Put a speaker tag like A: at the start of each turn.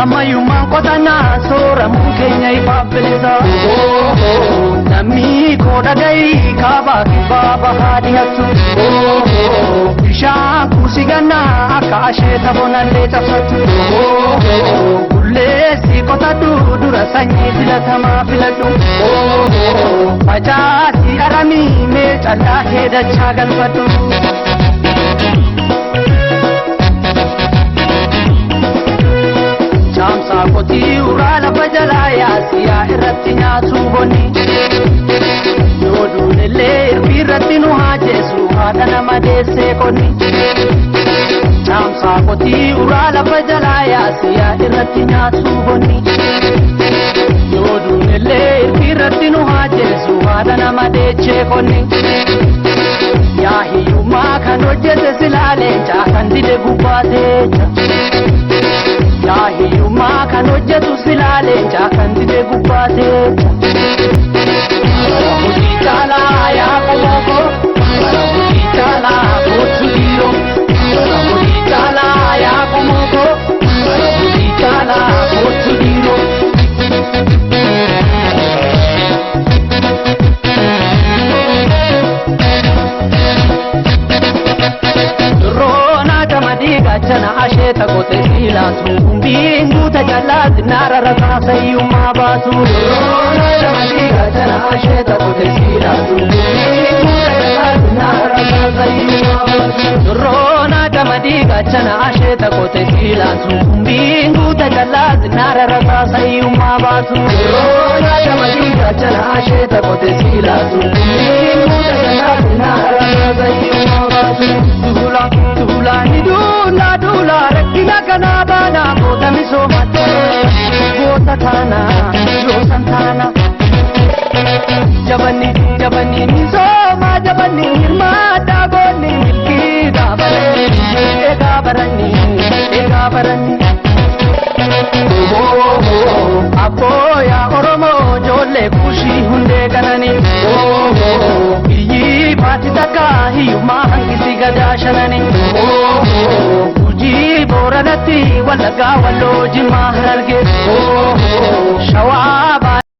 A: amma yumaan qotanaa soora mukeenya ifaafilisa namni kooda gayii kaabaa kibbaa bahaa dhiyattu bishaan kuusi gannaa akka asheeta bonallee cabsattu bulleessi qotadhu dura sanyii filatamaa filadhu facaasi aramii mee callaa heedachaa galfadhu Chamsa koti urala bajala ya siya irratti nyaatu bonni Yodu nille irratti nu hajesu haadha nama deesse konni Chamsa koti urala bajala ya siya irratti nyaatu bonni Yodu nille irratti nu hajesu haadha nama deesse konni Ya hiyuma kan hojjete silaaleencha kan dide gubbaateecha Yahiyuma kan hojjetu silaaleencha kan dide gubbaateecha Marabuti caalaa yaa qomoko Marabuti caalaa kootu dhiiroo Marabuti caalaa yaa qomoko Marabuti caalaa kootu dhiiroo Gachana asheta kote silatu Mbingu tajalati nara rakasa yuma batu Rona jamadi gachana asheta kote silatu Mbingu tajalati nara rakasa yuma batu Rona jamadi gachana asheta kote silatu Mbingu tajalati nara rakasa yuma batu Rona jamadi gachana asheta kote silatu Mbingu tajalati nara rakasa yuma batu Dula ni dula rakina kana bana kota misomate kota thana yo santana jabani misoma jabani hirmata gonni milki gabarani Apoya oromo jolle kushi hunde kanani Iyi pati taka hiyuma hangisi gadashanani Uji boranati walaga wallo jima hararge